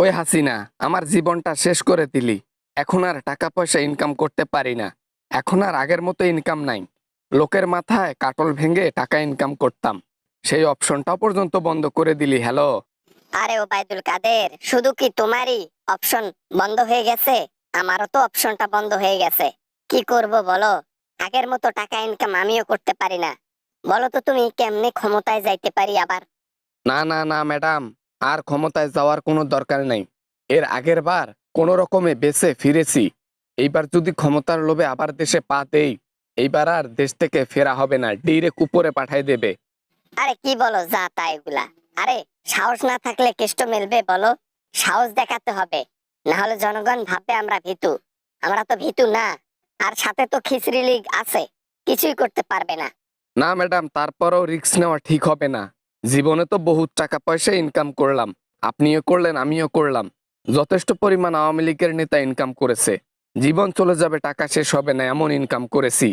ওই হাসিনা, আমার জীবনটা শেষ করে দিলি। এখন আর টাকা পয়সা ইনকাম করতে পারি না। এখন আর আগের মতো ইনকাম নাই। লোকের মাথায় কাটল ভেঙে টাকা ইনকাম করতাম, সেই অপশনটাও পর্যন্ত বন্ধ করে দিলি। হ্যালো। আরে ওবায়দুল কাদের, শুধু কি তোমারই অপশন বন্ধ হয়ে গেছে? আমারও তো অপশনটা বন্ধ হয়ে গেছে। কি করব বলো? আগের মতো টাকা ইনকাম আমিও করতে পারি না। বলো তো তুমি কেমনে ক্ষমতায় যাইতে পারি আবার? না না না ম্যাডাম, আর ক্ষমতায় যাওয়ার কোনো দরকার নেই। এর আগের বার কোনো রকমে বেঁচে ফিরেছি। এইবার যদি ক্ষমতার লোভে আবার দেশে পা দেই, এইবার আর দেশ থেকে ফেরা হবে না, ডিরেক্ট উপরে পাঠাই দেবে। আরে কি বলো যা তা এগুলা? আরে সাহস না থাকলে কেষ্ট মেলবে বলো? সাহস দেখাতে হবে, না হলে জনগণ ভাববে আমরা ভীতু। আমরা তো ভীতু না। আর সাথে তো খিচড়ি লীগ আছে, কিছুই করতে পারবে না। না ম্যাডাম, তারপরও রিস্ক নেওয়া ঠিক হবে না। জীবনে তো বহুত টাকা পয়সা ইনকাম করলাম, আপনিও করলেন, আমিও করলাম। যথেষ্ট পরিমাণ আওয়ামী লীগের নেতা ইনকাম করেছে। জীবন চলে যাবে, টাকা শেষ হবে না, এমন ইনকাম করেছি।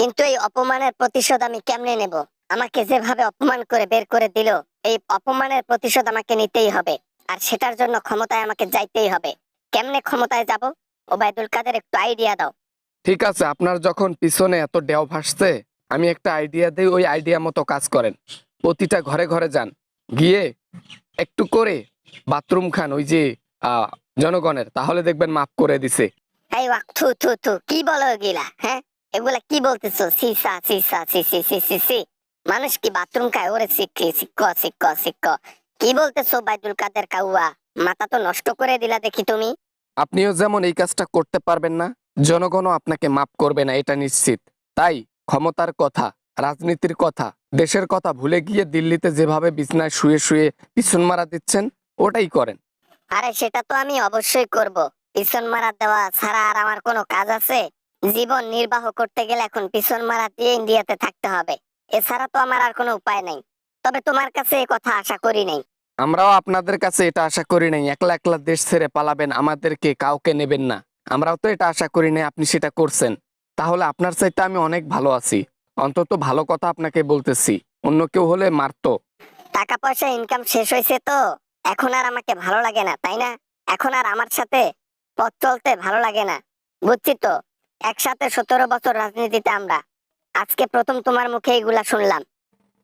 কিন্তু এই অপমানের প্রতিশোধ আমি কেমনে নেব? আমাকে যেভাবে অপমান করে বের করে দিল, এই অপমানের প্রতিশোধ আমাকে নিতেই হবে। আর সেটার জন্য ক্ষমতায় আমাকে যাইতেই হবে। কেমনে ক্ষমতায় যাব? ওবায়দুল কাদের, একটু আইডিয়া দাও। ঠিক আছে, আপনার যখন পিছনে এত ডেও ভাসছে, আমি একটা আইডিয়া দিই, ওই আইডিয়া মতো কাজ করেন। প্রতিটা ঘরে ঘরে যান, গিয়ে একটু করে বাথরুম খান ওই যে আহ, জনগণের, তাহলে দেখবেন মাফ করে দিছে। এই ওয়াক, থু থু থু, কি বলো এগুলা? হ্যাঁ, এগুলা কি বলতেছো? সিসা সিসা সি সি সি সি সি। মানুষ কি বাথরুম খায়? ওরে শিক্ষি শিক্ষ শিক্ষ শিক্ষ। কি বলতেছো ওবায়দুল কাদের কাউয়া? মাথা তো নষ্ট করে দিলা দেখি তুমি। আপনিও যেমন এই কাজটা করতে পারবেন না, জনগণও আপনাকে মাফ করবে না, এটা নিশ্চিত। তাই ক্ষমতার কথা, রাজনীতির কথা, দেশের কথা ভুলে গিয়ে দিল্লিতে যেভাবে বিছনায় শুয়ে শুয়ে পিছন মারা দিচ্ছেন, ওটাই করেন। আরে সেটা তো আমি অবশ্যই করব। পিছন মারা দেওয়া ছাড়া আর আমার কোনো কাজ আছে? জীবন নির্বাহ করতে গেলে এখন পিছন মারা দিয়ে ইন্ডিয়াতে থাকতে হবে। এছাড়া তো আমার আর কোনো উপায় নাই। তবে তোমার কাছে এই কথা আশা করি নাই। আমরাও আপনাদের কাছে এটা আশা করি নাই, একলা একলা দেশ ছেড়ে পালাবেন, আমাদেরকে কাউকে নেবেন না। আমরাও তো এটা আশা করি নাই, আপনি সেটা করছেন। তাহলে আপনার চাইতে আমি অনেক ভালো আছি। অন্তত ভালো কথা আপনাকে বলতেছি, অন্য কেউ হলে মারতো। টাকা পয়সা ইনকাম শেষ হয়েছে তো এখন আর আমাকে ভালো লাগে না, তাই না? এখন আর আমার সাথে পথ চলতে ভালো লাগে না। বুঝছি তো, একসাথে 17 বছর রাজনীতিতে আমরা, আজকে প্রথম তোমার মুখে এগুলা শুনলাম।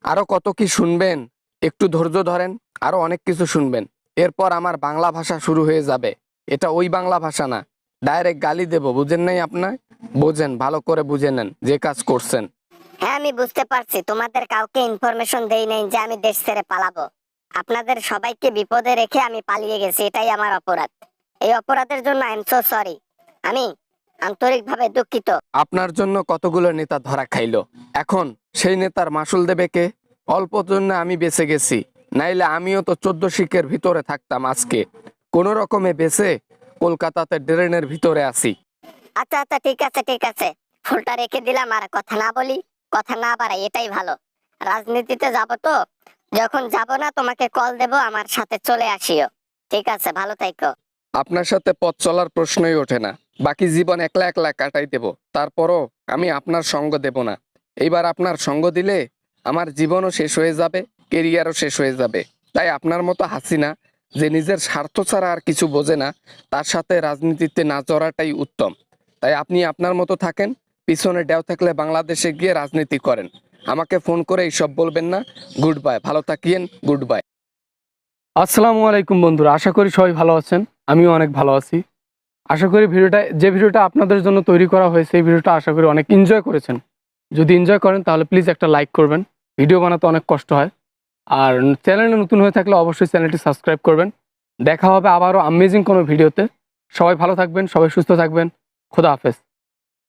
আরো কত কি শুনবেন, একটু ধৈর্য ধরেন। আরো অনেক কিছু শুনবেন। এরপর আমার বাংলা ভাষা শুরু হয়ে যাবে। এটা ওই বাংলা ভাষা না, ডাইরেক্ট গালি দেব, বুঝেন নাই আপনার? বোঝেন, ভালো করে বুঝে নেন যে কাজ করছেন। হ্যাঁ, আমি বুঝতে পারছি তোমাদের কাউকে ইনফরমেশন দেই নাই যে আমি দেশ ছেড়ে পালাবো। আপনাদের সবাইকে বিপদে রেখে আমি পালিয়ে গেছি, এটাই আমার অপরাধ। এই অপরাধের জন্য আই এম সো সরি। আমি আন্তরিকভাবে দুঃখিত। আপনার জন্য কতগুলো নেতা ধরা খাইলো, এখন সেই নেতার মাসুল দেবে কে? অল্প জন্য আমি বেঁচে গেছি, নাইলে আমিও তো 14 শিখের ভিতরে থাকতাম আজকে। কোনো রকমে বেঁচে কলকাতাতে ড্রেনের ভিতরে আছি। আচ্ছা আচ্ছা, ঠিক আছে ঠিক আছে। ফুলটা রেখে দিলাম, আর কথা না বলি, কথা না বাড়াই, এটাই ভালো। রাজনীতিতে যাব তো, যখন যাব না তোমাকে কল দেব, আমার সাথে চলে আসিও। ঠিক আছে, ভালো থাইকো। আপনার সাথে পথ চলার প্রশ্নই ওঠে না। বাকি জীবন একলা একলা কাটাই দেব, তারপরও আমি আপনার সঙ্গ দেব না। এইবার আপনার সঙ্গ দিলে আমার জীবনও শেষ হয়ে যাবে, কেরিয়ারও শেষ হয়ে যাবে। তাই আপনার মতো হাসিনা, যে নিজের স্বার্থ ছাড়া আর কিছু বোঝে না, তার সাথে রাজনীতিতে না জড়াটাই উত্তম। তাই আপনি আপনার মতো থাকেন, পিছনে ডেও থাকলে বাংলাদেশে গিয়ে রাজনীতি করেন। আমাকে ফোন করে এইসব বলবেন না। গুড বাই, ভালো থাকিয়েন, গুড বাই। আসসালামু আলাইকুম বন্ধুরা, আশা করি সবাই ভালো আছেন। আমিও অনেক ভালো আছি। আশা করি যে ভিডিওটা আপনাদের জন্য তৈরি করা হয়েছে, এই ভিডিওটা আশা করি অনেক এনজয় করেছেন। যদি এনজয় করেন তাহলে প্লিজ একটা লাইক করবেন। ভিডিও বানাতে অনেক কষ্ট হয়। আর চ্যানেলে নতুন হয়ে থাকলে অবশ্যই চ্যানেলটি সাবস্ক্রাইব করবেন। দেখা হবে আবারও আমেজিং কোনো ভিডিওতে। সবাই ভালো থাকবেন, সবাই সুস্থ থাকবেন। খোদা হাফেজ।